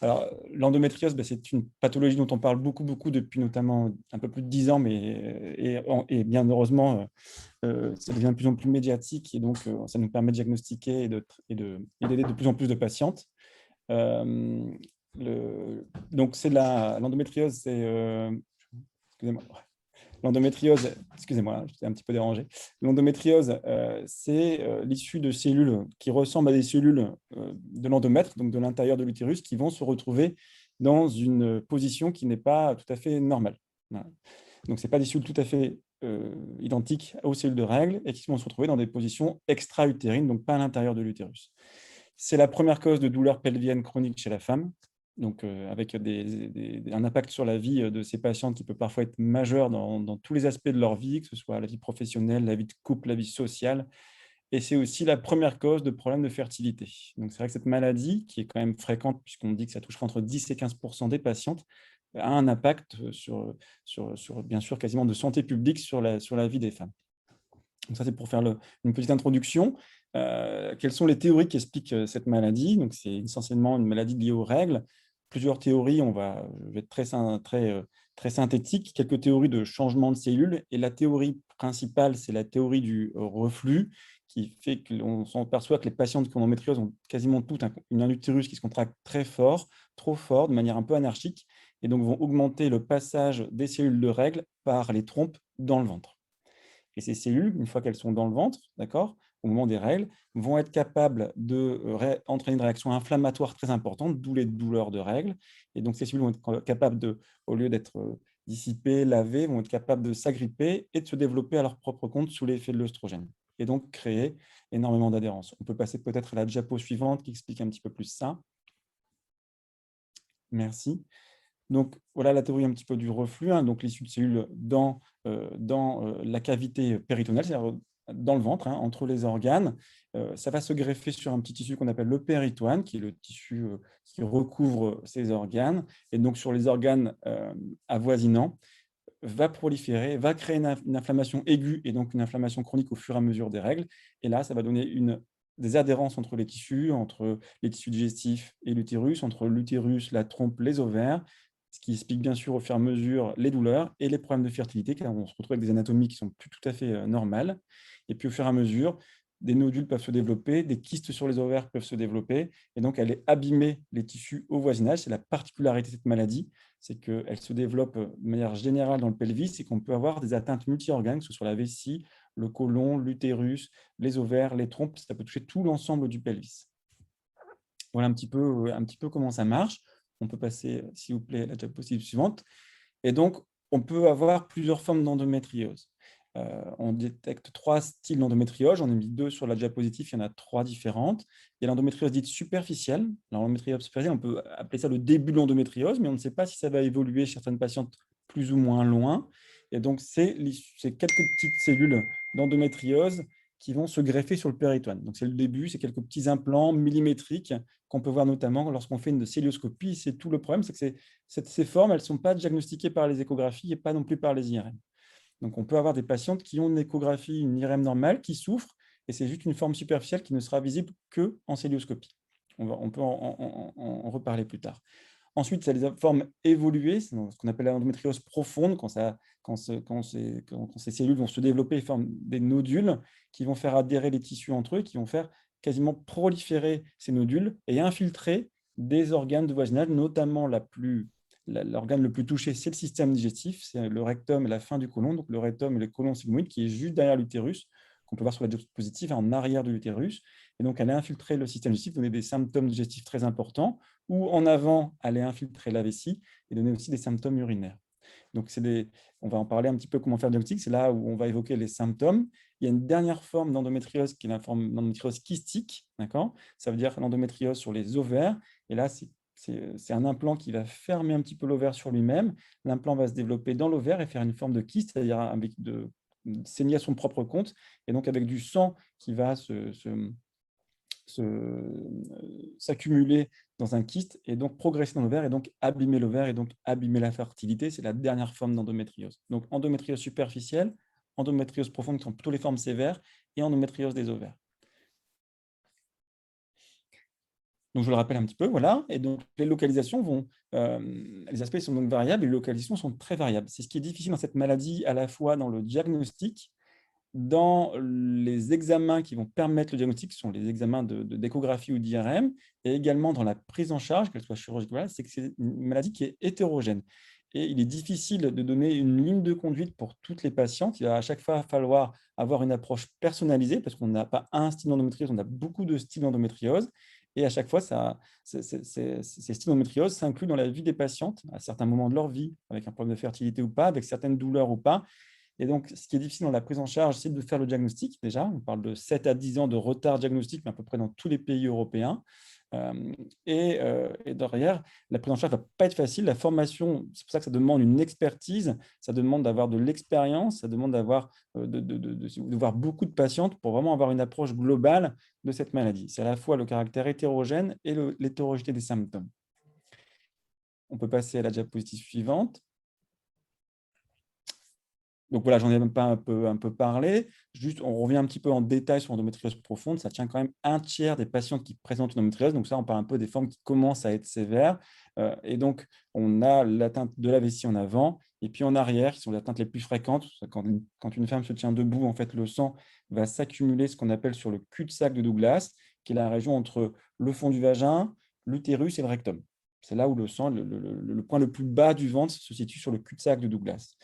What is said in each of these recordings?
Alors, l'endométriose, c'est une pathologie dont on parle beaucoup depuis notamment un peu plus de 10 ans, et bien heureusement, ça devient de plus en plus médiatique et donc ça nous permet de diagnostiquer et d'aider de plus en plus de patientes. Euh, donc, l'endométriose, excusez-moi. L'endométriose, excusez-moi, j'étais un petit peu dérangé. L'endométriose, c'est l'issue de cellules qui ressemblent à des cellules de l'endomètre, donc de l'intérieur de l'utérus, qui vont se retrouver dans une position qui n'est pas tout à fait normale. Voilà. Donc, ce n'est pas des cellules tout à fait identiques aux cellules de règles et qui vont se retrouver dans des positions extra-utérines, donc pas à l'intérieur de l'utérus. C'est la première cause de douleur pelvienne chronique chez la femme, donc avec un impact sur la vie de ces patientes qui peut parfois être majeur dans tous les aspects de leur vie, que ce soit la vie professionnelle, la vie de couple, la vie sociale. Et c'est aussi la première cause de problèmes de fertilité. Donc c'est vrai que cette maladie, qui est quand même fréquente, puisqu'on dit que ça toucherait entre 10 et 15% des patientes, a un impact bien sûr, quasiment de santé publique sur la vie des femmes. Donc ça, c'est pour faire une petite introduction. Quelles sont les théories qui expliquent cette maladie? Donc, c'est essentiellement une maladie liée aux règles. Plusieurs théories, je vais être très synthétique. Quelques théories de changement de cellules. Et la théorie principale, c'est la théorie du reflux, qui fait qu'on s'aperçoit que les patientes qui ont endométriose ont quasiment toutes un utérus qui se contracte très fort, trop fort, de manière un peu anarchique, et donc vont augmenter le passage des cellules de règles par les trompes dans le ventre. Et ces cellules, une fois qu'elles sont dans le ventre, d'accord, au moment des règles, vont être capables d'entraîner une réaction inflammatoire très importante, d'où les douleurs de règles. Et donc, ces cellules vont être capables au lieu d'être dissipées, lavées, vont être capables de s'agripper et de se développer à leur propre compte sous l'effet de l'œstrogène. Et donc, créer énormément d'adhérence. On peut passer peut-être à la diapo suivante qui explique un petit peu plus ça. Merci. Donc, voilà la théorie un petit peu du reflux, hein, donc l'issue de cellules dans la cavité péritonéale, c'est-à-dire dans le ventre, hein, entre les organes. Ça va se greffer sur un petit tissu qu'on appelle le péritoine, qui est le tissu qui recouvre ces organes. Et donc, sur les organes avoisinants, va proliférer, va créer une inflammation aiguë et donc une inflammation chronique au fur et à mesure des règles. Et là, ça va donner des adhérences entre les tissus digestifs et l'utérus, entre l'utérus, la trompe, les ovaires, ce qui explique bien sûr au fur et à mesure les douleurs et les problèmes de fertilité, car on se retrouve avec des anatomies qui sont plus tout à fait normales. Et puis au fur et à mesure, des nodules peuvent se développer, des kystes sur les ovaires peuvent se développer, et donc aller abîmer les tissus au voisinage. C'est la particularité de cette maladie, c'est qu'elle se développe de manière générale dans le pelvis et qu'on peut avoir des atteintes multi-organes, que ce soit la vessie, le côlon, l'utérus, les ovaires, les trompes, ça peut toucher tout l'ensemble du pelvis. Voilà un petit peu comment ça marche. On peut passer, s'il vous plaît, à la diapositive suivante. Et donc, on peut avoir plusieurs formes d'endométriose. On détecte 3 styles d'endométriose. J'en ai mis 2 sur la diapositive, il y en a 3 différentes. Il y a l'endométriose dite superficielle. L'endométriose superficielle, on peut appeler ça le début de l'endométriose, mais on ne sait pas si ça va évoluer chez certaines patientes plus ou moins loin. Et donc, c'est quelques petites cellules d'endométriose qui vont se greffer sur le péritoine. Donc, c'est le début, c'est quelques petits implants millimétriques qu'on peut voir notamment lorsqu'on fait une célioscopie. C'est tout le problème, c'est que ces formes, elles ne sont pas diagnostiquées par les échographies et pas non plus par les IRM. Donc, on peut avoir des patientes qui ont une échographie, une IRM normale, qui souffrent, et c'est juste une forme superficielle qui ne sera visible qu'en célioscopie. On peut en reparler plus tard. Ensuite, ça a des formes évoluées, ce qu'on appelle l'endométriose profonde, quand ces cellules vont se développer et forment des nodules qui vont faire adhérer les tissus entre eux, qui vont faire quasiment proliférer ces nodules et infiltrer des organes de voisinage, notamment l'organe le plus touché, c'est le système digestif, c'est le rectum et la fin du côlon, donc le rectum et le côlon sigmoïde qui est juste derrière l'utérus, qu'on peut voir sur la diapositive, en arrière de l'utérus. Et donc, elle a infiltré le système digestif, donner des symptômes digestifs très importants, ou en avant, aller infiltrer la vessie et donner aussi des symptômes urinaires. Donc, on va en parler un petit peu comment faire le diagnostic, c'est là où on va évoquer les symptômes. Il y a une dernière forme d'endométriose qui est la forme d'endométriose kystique, d'accord? Ça veut dire l'endométriose sur les ovaires, et là, c'est un implant qui va fermer un petit peu l'ovaire sur lui-même. L'implant va se développer dans l'ovaire et faire une forme de kyste, c'est-à-dire saigner à son propre compte, et donc avec du sang qui va s'accumuler dans un kyste et donc progresser dans l'ovaire et donc abîmer l'ovaire et donc abîmer la fertilité. C'est la dernière forme d'endométriose. Donc endométriose superficielle, endométriose profonde qui sont plutôt les formes sévères et endométriose des ovaires. Donc, je le rappelle un petit peu, voilà. Et donc, les localisations les aspects sont donc variables et les localisations sont très variables. C'est ce qui est difficile dans cette maladie, à la fois dans le diagnostic, dans les examens qui vont permettre le diagnostic, qui sont les examens d'échographie ou d'IRM, et également dans la prise en charge, qu'elle soit chirurgicale, c'est que c'est une maladie qui est hétérogène. Et il est difficile de donner une ligne de conduite pour toutes les patientes. Il va à chaque fois falloir avoir une approche personnalisée, parce qu'on n'a pas un style d'endométriose, on a beaucoup de styles d'endométriose. Et à chaque fois, ces styles d'endométriose s'incluent dans la vie des patientes, à certains moments de leur vie, avec un problème de fertilité ou pas, avec certaines douleurs ou pas. Et donc, ce qui est difficile dans la prise en charge, c'est de faire le diagnostic. Déjà, on parle de 7 à 10 ans de retard diagnostique, mais à peu près dans tous les pays européens. Et derrière, la prise en charge ne va pas être facile. La formation, c'est pour ça que ça demande une expertise, ça demande d'avoir de l'expérience, ça demande d'avoir de voir beaucoup de patientes pour vraiment avoir une approche globale de cette maladie. C'est à la fois le caractère hétérogène et l'hétérogénéité des symptômes. On peut passer à la diapositive suivante. Donc voilà, j'en ai même pas un peu parlé. Juste, on revient un petit peu en détail sur l'endométriose profonde. Ça tient quand même un tiers des patientes qui présentent une endométriose. Donc ça, on parle un peu des formes qui commencent à être sévères. Et donc, on a l'atteinte de la vessie en avant et puis en arrière, qui sont les atteintes les plus fréquentes. Quand une femme se tient debout, en fait, le sang va s'accumuler, ce qu'on appelle sur le cul-de-sac de Douglas, qui est la région entre le fond du vagin, l'utérus et le rectum. C'est là où le sang, le point le plus bas du ventre, se situe sur le cul-de-sac de Douglas.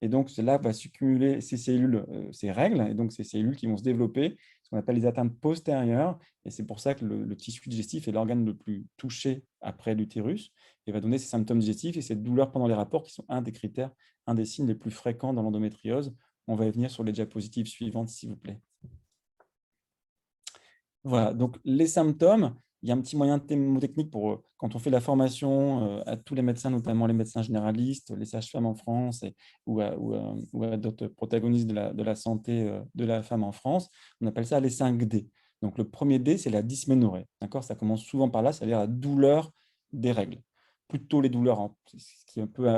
Et donc, là va s'accumuler ces cellules, ces règles, et donc ces cellules qui vont se développer, ce qu'on appelle les atteintes postérieures. Et c'est pour ça que le tissu digestif est l'organe le plus touché après l'utérus et va donner ces symptômes digestifs et ces douleurs pendant les rapports qui sont un des critères, un des signes les plus fréquents dans l'endométriose. On va y venir sur les diapositives suivantes, s'il vous plaît. Voilà, donc les symptômes, il y a un petit moyen mnémotechnique pour quand on fait la formation à tous les médecins, notamment les médecins généralistes, les sages-femmes en France ou à d'autres protagonistes de la santé de la femme en France. On appelle ça les 5 D. Donc le premier D, c'est la dysménorrhée. D'accord, ça commence souvent par là, c'est-à-dire la douleur des règles. Plutôt les douleurs, ce qui peut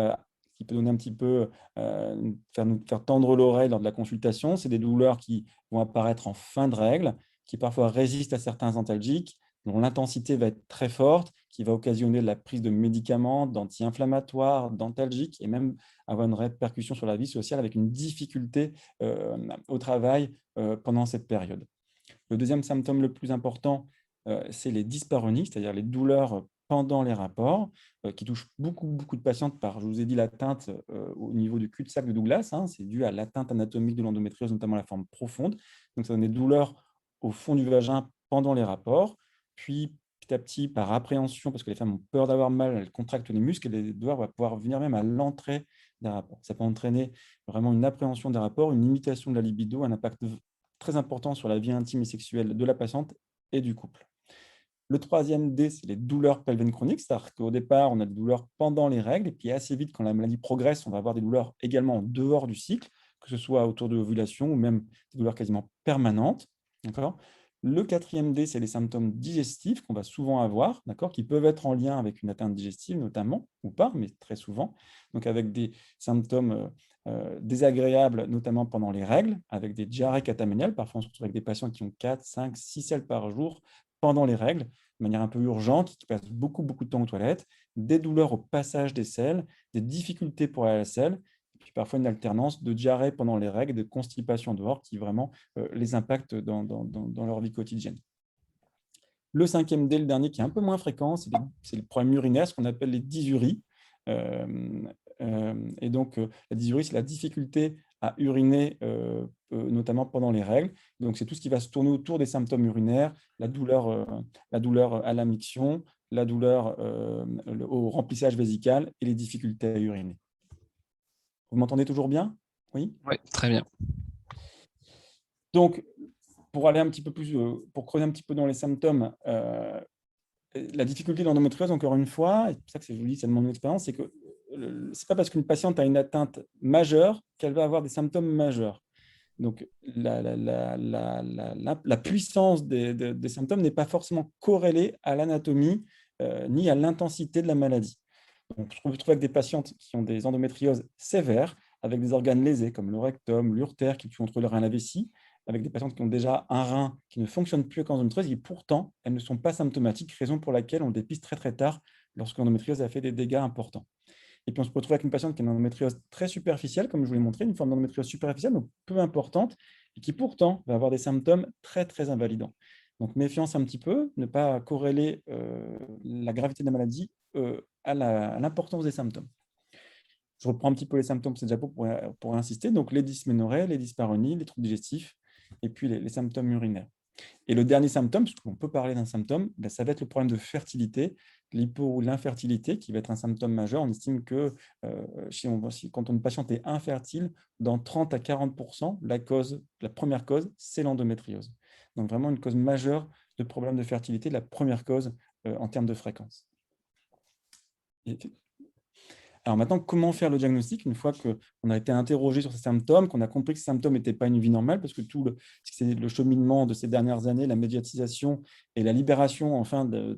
donner un petit peu, nous faire tendre l'oreille lors de la consultation, c'est des douleurs qui vont apparaître en fin de règles, qui parfois résistent à certains antalgiques, dont l'intensité va être très forte, qui va occasionner la prise de médicaments, d'anti-inflammatoires, d'antalgiques, et même avoir une répercussion sur la vie sociale avec une difficulté au travail pendant cette période. Le deuxième symptôme le plus important, c'est les dyspareunies, c'est-à-dire les douleurs pendant les rapports, qui touchent beaucoup de patientes par, je vous ai dit, l'atteinte au niveau du cul-de-sac de Douglas. C'est dû à l'atteinte anatomique de l'endométriose, notamment la forme profonde. Donc, ça donne des douleurs au fond du vagin pendant les rapports. Puis, petit à petit, par appréhension, parce que les femmes ont peur d'avoir mal, elles contractent les muscles et les douleurs vont pouvoir venir même à l'entrée des rapports. Ça peut entraîner vraiment une appréhension des rapports, une limitation de la libido, un impact très important sur la vie intime et sexuelle de la patiente et du couple. Le troisième D, c'est les douleurs pelviennes chroniques, c'est-à-dire qu'au départ, on a des douleurs pendant les règles, et puis assez vite, quand la maladie progresse, on va avoir des douleurs également en dehors du cycle, que ce soit autour de l'ovulation ou même des douleurs quasiment permanentes. Le quatrième D, c'est les symptômes digestifs qu'on va souvent avoir, qui peuvent être en lien avec une atteinte digestive notamment, ou pas, mais très souvent. Donc avec des symptômes désagréables, notamment pendant les règles, avec des diarrhées cataméniales. Parfois, on se retrouve avec des patients qui ont 4, 5, 6 selles par jour pendant les règles, de manière un peu urgente, qui passent beaucoup de temps aux toilettes, des douleurs au passage des selles, des difficultés pour aller à la selle, et puis parfois une alternance de diarrhée pendant les règles, de constipation dehors, qui vraiment les impactent dans leur vie quotidienne. Le cinquième D, le dernier, qui est un peu moins fréquent, c'est le problème urinaire, ce qu'on appelle les dysuries. Et donc, la dysurie, c'est la difficulté à uriner, notamment pendant les règles. Donc, c'est tout ce qui va se tourner autour des symptômes urinaires, la douleur à la miction, la douleur au remplissage vésical et les difficultés à uriner. Vous m'entendez toujours bien? Oui? Oui, très bien. Donc, pour aller un petit peu plus, pour creuser un petit peu dans les symptômes, la difficulté de l'endométriose, encore une fois, et c'est pour ça que je vous dis, c'est de mon expérience, c'est que c'est pas parce qu'une patiente a une atteinte majeure qu'elle va avoir des symptômes majeurs. Donc, la puissance des symptômes n'est pas forcément corrélée à l'anatomie ni à l'intensité de la maladie. Donc, je trouve avec des patientes qui ont des endométrioses sévères, avec des organes lésés comme le rectum, l'urtère qui contrôleraient la vessie, avec des patientes qui ont déjà un rein qui ne fonctionne plus avec l'endométriose et pourtant, elles ne sont pas symptomatiques, raison pour laquelle on le dépiste très très tard lorsque l'endométriose a fait des dégâts importants. Et puis on se retrouve avec une patiente qui a une endométriose très superficielle, comme je vous l'ai montré, une forme d'endométriose superficielle, donc peu importante, et qui pourtant va avoir des symptômes très très invalidants. Donc méfiance un petit peu, ne pas corréler la gravité de la maladie à l'importance des symptômes. Je reprends un petit peu les symptômes, c'est déjà pour insister. Donc les dysménorrhées, les dyspareunies, les troubles digestifs, et puis les symptômes urinaires. Et le dernier symptôme, parce qu'on peut parler d'un symptôme, ben, ça va être le problème de fertilité, l'hypo ou l'infertilité, qui va être un symptôme majeur. On estime que quand une patiente est infertile, dans 30 à 40%, la première cause, c'est l'endométriose. Donc vraiment une cause majeure de problème de fertilité, la première cause en termes de fréquence. Alors maintenant, comment faire le diagnostic une fois qu'on a été interrogé sur ces symptômes, qu'on a compris que ces symptômes n'étaient pas une vie normale, parce que c'est le cheminement de ces dernières années, la médiatisation et la libération enfin de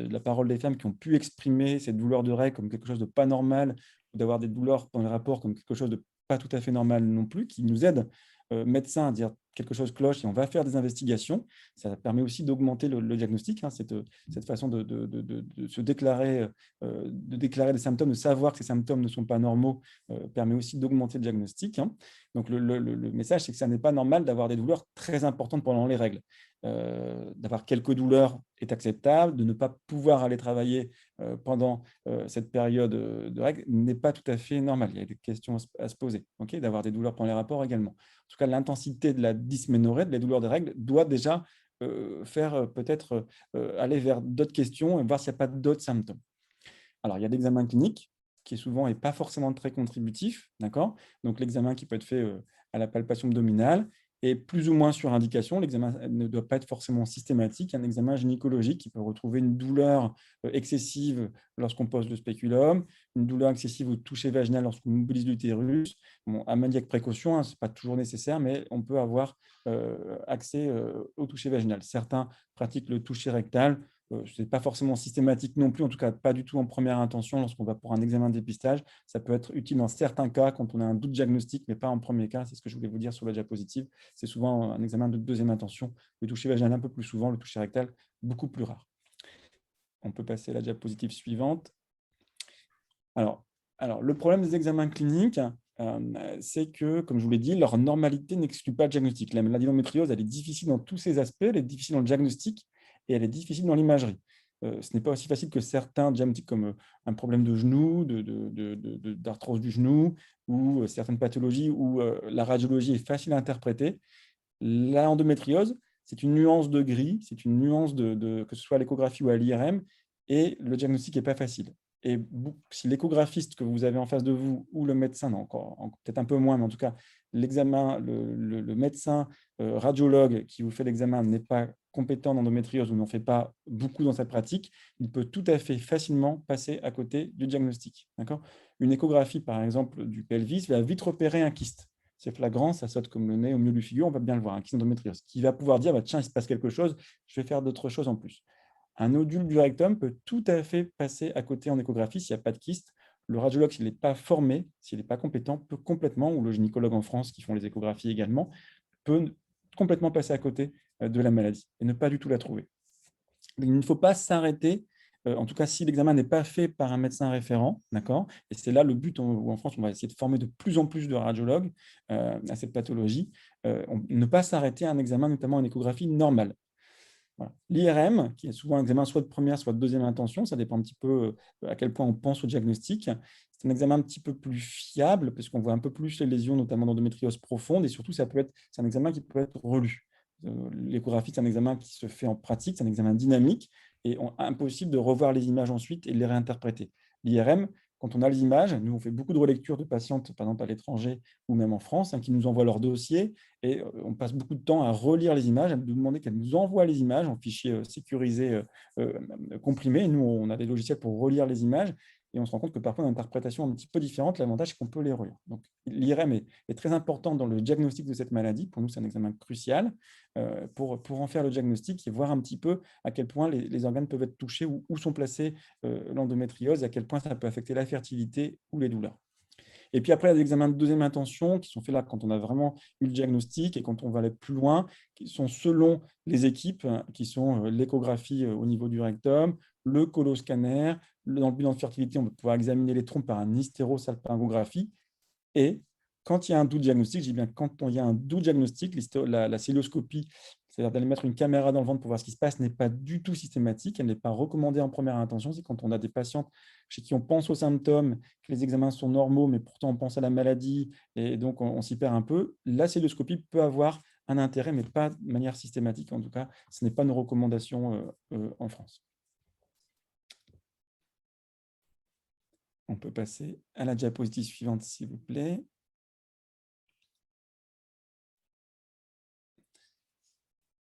la parole des femmes qui ont pu exprimer cette douleur de règles comme quelque chose de pas normal, ou d'avoir des douleurs dans les rapports comme quelque chose de pas tout à fait normal non plus, qui nous aident, médecins, à dire quelque chose cloche et on va faire des investigations. Ça permet aussi d'augmenter le diagnostic, hein, cette façon de se déclarer, de déclarer des symptômes, de savoir que ces symptômes ne sont pas normaux, permet aussi d'augmenter le diagnostic. Hein. Donc le message, c'est que ça n'est pas normal d'avoir des douleurs très importantes pendant les règles. D'avoir quelques douleurs est acceptable, de ne pas pouvoir aller travailler pendant cette période de règles n'est pas tout à fait normal. Il y a des questions à se poser, okay, d'avoir des douleurs pendant les rapports également. En tout cas, l'intensité de la dysménorrhée, des douleurs des règles, doit déjà faire peut-être aller vers d'autres questions et voir s'il n'y a pas d'autres symptômes. Alors, il y a l'examen clinique qui souvent n'est pas forcément très contributif, d'accord? Donc, l'examen qui peut être fait à la palpation abdominale et plus ou moins sur indication. L'examen ne doit pas être forcément systématique. Un examen gynécologique qui peut retrouver une douleur excessive lorsqu'on pose le spéculum, une douleur excessive au toucher vaginal lorsqu'on mobilise l'utérus. Bon, à manier avec précaution, hein, ce n'est pas toujours nécessaire, mais on peut avoir accès au toucher vaginal. Certains pratiquent le toucher rectal. Ce n'est pas forcément systématique non plus, en tout cas pas du tout en première intention lorsqu'on va pour un examen de dépistage. Ça peut être utile dans certains cas quand on a un doute diagnostique, mais pas en premier cas. C'est ce que je voulais vous dire sur la diapositive. C'est souvent un examen de deuxième intention. Le toucher vaginal un peu plus souvent, le toucher rectal beaucoup plus rare. On peut passer à la diapositive suivante. Alors le problème des examens cliniques, c'est que, comme je vous l'ai dit, leur normalité n'exclut pas le diagnostic. La maladie d'endométriose, elle est difficile dans tous ses aspects, elle est difficile dans le diagnostic et elle est difficile dans l'imagerie. Ce n'est pas aussi facile que certains diagnostics comme un problème de genou, d'arthrose du genou ou certaines pathologies où la radiologie est facile à interpréter. L'endométriose, c'est une nuance de gris, c'est une nuance que ce soit à l'échographie ou à l'IRM, et le diagnostic n'est pas facile. Et si l'échographiste que vous avez en face de vous ou le médecin, non, peut-être un peu moins, mais en tout cas, l'examen, le médecin radiologue qui vous fait l'examen n'est pas compétent en endométriose ou n'en fait pas beaucoup dans sa pratique, il peut tout à fait facilement passer à côté du diagnostic. Une échographie, par exemple, du pelvis va vite repérer un kyste. C'est flagrant, ça saute comme le nez au milieu du figure, on va bien le voir, un kyste d'endométriose, qui va pouvoir dire, bah, tiens, il se passe quelque chose, je vais faire d'autres choses en plus. Un nodule du rectum peut tout à fait passer à côté en échographie s'il n'y a pas de kyste. Le radiologue, s'il n'est pas formé, s'il n'est pas compétent, peut complètement, ou le gynécologue en France qui font les échographies également, peut complètement passer à côté de la maladie et ne pas du tout la trouver. Il ne faut pas s'arrêter, en tout cas si l'examen n'est pas fait par un médecin référent, d'accord? Et c'est là le but où en France, on va essayer de former de plus en plus de radiologues à cette pathologie, ne pas s'arrêter à un examen, notamment une échographie normale. Voilà. L'IRM, qui est souvent un examen soit de première, soit de deuxième intention, ça dépend un petit peu à quel point on pense au diagnostic. C'est un examen un petit peu plus fiable, parce qu'on voit un peu plus les lésions, notamment d'endométriose profonde, et surtout, c'est un examen qui peut être relu. L'échographie, c'est un examen qui se fait en pratique, c'est un examen dynamique, et impossible de revoir les images ensuite et de les réinterpréter. L'IRM, quand on a les images, nous, on fait beaucoup de relectures de patientes, par exemple à l'étranger ou même en France, qui nous envoient leur dossier, et on passe beaucoup de temps à relire les images, à nous demander qu'elles nous envoient les images en fichier sécurisé, comprimé. Nous, on a des logiciels pour relire les images, et on se rend compte que parfois, on a une interprétation un petit peu différente. L'avantage, c'est qu'on peut les relire. Donc, l'IRM est très important dans le diagnostic de cette maladie. Pour nous, c'est un examen crucial pour en faire le diagnostic et voir un petit peu à quel point les organes peuvent être touchés ou où sont placés l'endométriose et à quel point ça peut affecter la fertilité ou les douleurs. Et puis après, il y a des examens de deuxième intention qui sont faits là quand on a vraiment eu le diagnostic et quand on va aller plus loin, qui sont selon les équipes, qui sont l'échographie au niveau du rectum, le coloscanner. Dans le bilan de fertilité, on va pouvoir examiner les trompes par une hystérosalpingographie. Et quand il y a un doute diagnostique, je dis bien quand il y a un doute diagnostique, la célioscopie, c'est-à-dire d'aller mettre une caméra dans le ventre pour voir ce qui se passe, n'est pas du tout systématique. Elle n'est pas recommandée en première intention. C'est quand on a des patientes chez qui on pense aux symptômes, que les examens sont normaux, mais pourtant on pense à la maladie et donc on s'y perd un peu. La célioscopie peut avoir un intérêt, mais pas de manière systématique. En tout cas, ce n'est pas nos recommandations en France. On peut passer à la diapositive suivante, s'il vous plaît.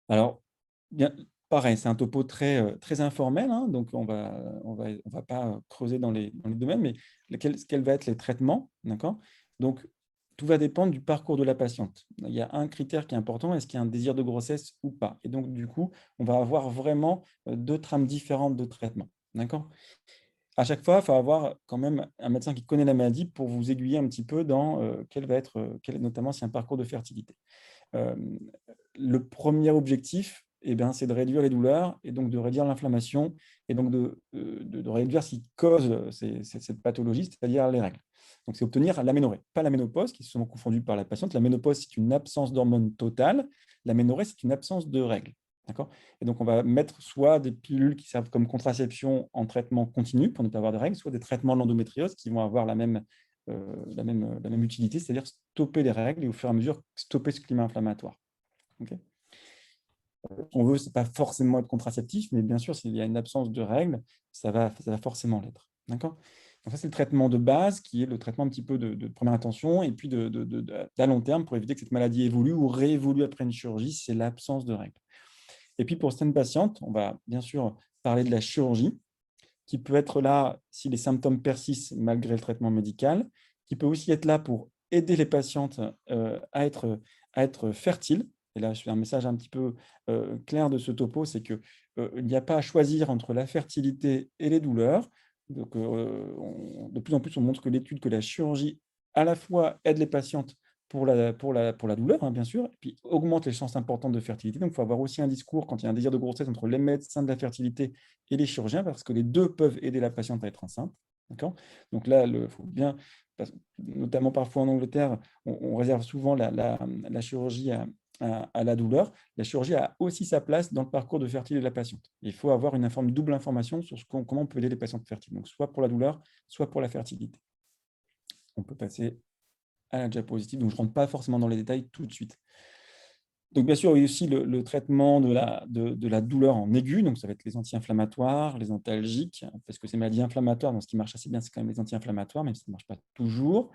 Alors, bien, pareil, c'est un topo très informel, hein, donc on va pas creuser dans les domaines, mais quels vont être les traitements, d'accord? Donc, tout va dépendre du parcours de la patiente. Il y a un critère qui est important, est-ce qu'il y a un désir de grossesse ou pas? Et donc, du coup, on va avoir vraiment 2 trames différentes de traitement, d'accord? À chaque fois, il faut avoir quand même un médecin qui connaît la maladie pour vous aiguiller un petit peu dans quel va être, notamment si un parcours de fertilité. Hem, le premier objectif, eh bien, c'est de réduire les douleurs et donc de réduire l'inflammation et donc de réduire ce qui cause cette pathologie, c'est-à-dire les règles. Donc, c'est obtenir l'aménorrhée, pas la ménopause, qui est souvent confondue par la patiente. La ménopause, c'est une absence d'hormones totale. L'aménorrhée, c'est une absence de règles. D'accord? Et donc, on va mettre soit des pilules qui servent comme contraception en traitement continu pour ne pas avoir de règles, soit des traitements de l'endométriose qui vont avoir la même utilité, c'est-à-dire stopper les règles et au fur et à mesure stopper ce climat inflammatoire. Okay, on veut, ce n'est pas forcément être contraceptif, mais bien sûr, s'il y a une absence de règles, ça va forcément l'être. D'accord? Donc ça, c'est le traitement de base, qui est le traitement un petit peu de première intention, et puis d'à long terme, pour éviter que cette maladie évolue ou réévolue après une chirurgie, c'est l'absence de règles. Et puis pour certaines patientes, on va bien sûr parler de la chirurgie, qui peut être là si les symptômes persistent malgré le traitement médical, qui peut aussi être là pour aider les patientes à être fertiles. Et là, je fais un message un petit peu clair de ce topo, c'est qu'il n'y a pas à choisir entre la fertilité et les douleurs. Donc, de plus en plus, on montre que l'étude, que la chirurgie à la fois aide les patientes pour la douleur, hein, bien sûr, et puis augmente les chances importantes de fertilité. Donc, il faut avoir aussi un discours quand il y a un désir de grossesse entre les médecins de la fertilité et les chirurgiens, parce que les deux peuvent aider la patiente à être enceinte. Donc là, il faut bien, notamment parfois en Angleterre, on réserve souvent la chirurgie à la douleur. La chirurgie a aussi sa place dans le parcours de fertilité de la patiente. Il faut avoir une double information sur comment on peut aider les patientes fertiles, donc soit pour la douleur, soit pour la fertilité. On peut passer à la diapositive, donc je ne rentre pas forcément dans les détails tout de suite. Donc, bien sûr, il y a aussi le traitement de la douleur en aigu. Donc, ça va être les anti-inflammatoires, les antalgiques, parce que ces maladies inflammatoires, donc ce qui marche assez bien, c'est quand même les anti-inflammatoires, même si ça ne marche pas toujours.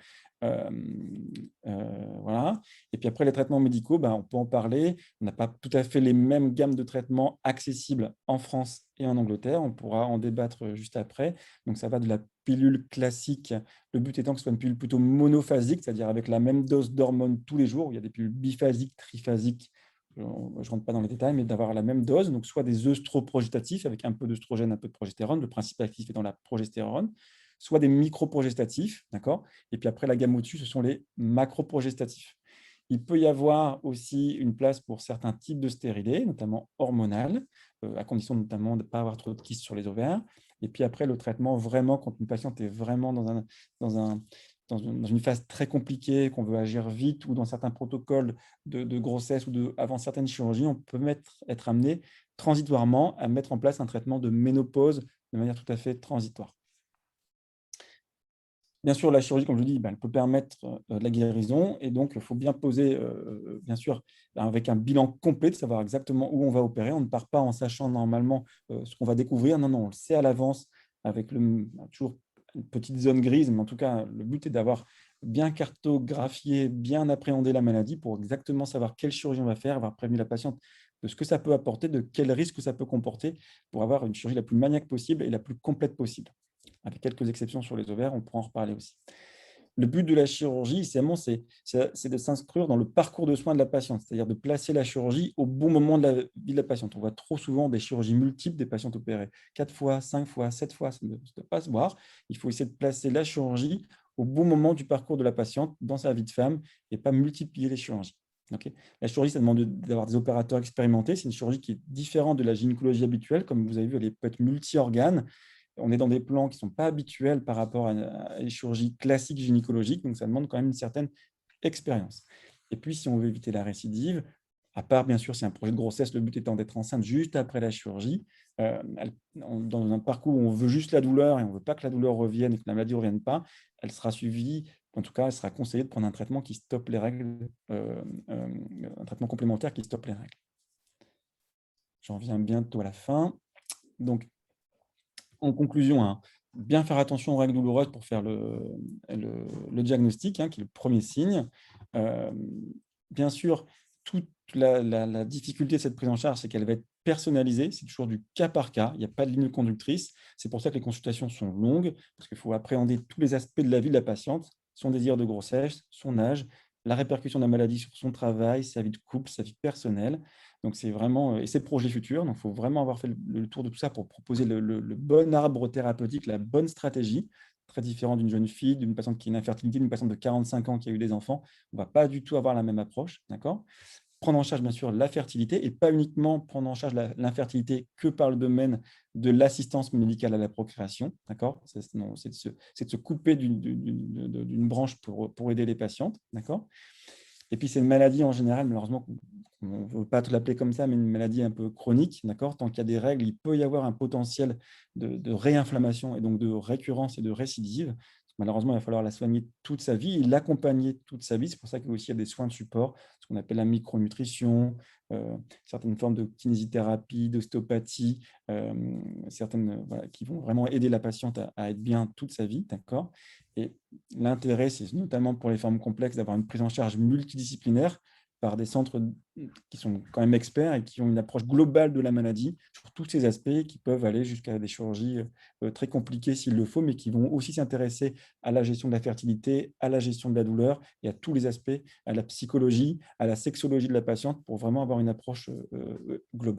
Voilà. Et puis après, les traitements médicaux, on peut en parler. On n'a pas tout à fait les mêmes gammes de traitements accessibles en France et en Angleterre. On pourra en débattre juste après. Donc, ça va de la pilule classique, le but étant que ce soit une pilule plutôt monophasique, c'est-à-dire avec la même dose d'hormones tous les jours. Il y a des pilules biphasiques, triphasiques, je ne rentre pas dans les détails, mais d'avoir la même dose, donc soit des œstroprogestatifs avec un peu d'œstrogène, un peu de progestérone, le principe actif est dans la progestérone, soit des microprogestatifs, d'accord? Et puis après, la gamme au-dessus, ce sont les macroprogestatifs. Il peut y avoir aussi une place pour certains types de stérilés, notamment hormonales, à condition notamment de ne pas avoir trop de kystes sur les ovaires. Et puis après, le traitement, vraiment, quand une patiente est vraiment dans une phase très compliquée, qu'on veut agir vite, ou dans certains protocoles de grossesse ou avant certaines chirurgies, on peut être amené transitoirement à mettre en place un traitement de ménopause de manière tout à fait transitoire. Bien sûr, la chirurgie, comme je vous dis, elle peut permettre de la guérison et donc il faut bien poser, bien sûr, avec un bilan complet, de savoir exactement où on va opérer. On ne part pas en sachant normalement ce qu'on va découvrir. Non, non, on le sait à l'avance avec toujours une petite zone grise, mais en tout cas, le but est d'avoir bien cartographié, bien appréhendé la maladie pour exactement savoir quelle chirurgie on va faire, avoir prévenu la patiente de ce que ça peut apporter, de quels risques ça peut comporter pour avoir une chirurgie la plus maniaque possible et la plus complète possible. Avec quelques exceptions sur les ovaires, on pourra en reparler aussi. Le but de la chirurgie, c'est de s'inscrire dans le parcours de soins de la patiente, c'est-à-dire de placer la chirurgie au bon moment de la vie de la patiente. On voit trop souvent des chirurgies multiples des patientes opérées 4 fois, 5 fois, 7 fois, ça ne doit pas se voir. Il faut essayer de placer la chirurgie au bon moment du parcours de la patiente dans sa vie de femme et pas multiplier les chirurgies. Ok. La chirurgie, ça demande d'avoir des opérateurs expérimentés. C'est une chirurgie qui est différente de la gynécologie habituelle. Comme vous avez vu, elle peut être multi-organes. On est dans des plans qui ne sont pas habituels par rapport à une chirurgie classique gynécologique. Donc, ça demande quand même une certaine expérience. Et puis, si on veut éviter la récidive, à part bien sûr si un projet de grossesse, le but étant d'être enceinte juste après la chirurgie, dans un parcours où on veut juste la douleur et on ne veut pas que la douleur revienne et que la maladie ne revienne pas, elle sera suivie, en tout cas, elle sera conseillée de prendre un traitement qui stoppe les règles, un traitement complémentaire qui stoppe les règles. J'en viens bientôt à la fin. Donc, en conclusion, hein, bien faire attention aux règles douloureuses pour faire le diagnostic, hein, qui est le premier signe. Bien sûr, toute la difficulté de cette prise en charge, c'est qu'elle va être personnalisée. C'est toujours du cas par cas. Il n'y a pas de ligne conductrice. C'est pour ça que les consultations sont longues, parce qu'il faut appréhender tous les aspects de la vie de la patiente, son désir de grossesse, son âge, la répercussion de la maladie sur son travail, sa vie de couple, sa vie personnelle. Donc, c'est vraiment, et ses projets futurs. Donc, il faut vraiment avoir fait le tour de tout ça pour proposer le bon arbre thérapeutique, la bonne stratégie, très différent d'une jeune fille, d'une patiente qui a une infertilité, d'une patiente de 45 ans qui a eu des enfants. On ne va pas du tout avoir la même approche, d'accord? Prendre en charge, bien sûr, la fertilité et pas uniquement prendre en charge l'infertilité que par le domaine de l'assistance médicale à la procréation, d'accord? C'est de se couper d'une branche pour aider les patientes, d'accord? Et puis, c'est une maladie en général, malheureusement, on ne veut pas te l'appeler comme ça, mais une maladie un peu chronique, d'accord? Tant qu'il y a des règles, il peut y avoir un potentiel de réinflammation et donc de récurrence et de récidive. Malheureusement, il va falloir la soigner toute sa vie et l'accompagner toute sa vie. C'est pour ça qu'il y a des soins de support, ce qu'on appelle la micronutrition, certaines formes de kinésithérapie, d'ostéopathie, certaines voilà, qui vont vraiment aider la patiente à être bien toute sa vie, d'accord? Et l'intérêt, c'est notamment pour les formes complexes d'avoir une prise en charge multidisciplinaire par des centres qui sont quand même experts et qui ont une approche globale de la maladie sur tous ces aspects qui peuvent aller jusqu'à des chirurgies très compliquées s'il le faut, mais qui vont aussi s'intéresser à la gestion de la fertilité, à la gestion de la douleur et à tous les aspects, à la psychologie, à la sexologie de la patiente pour vraiment avoir une approche globale.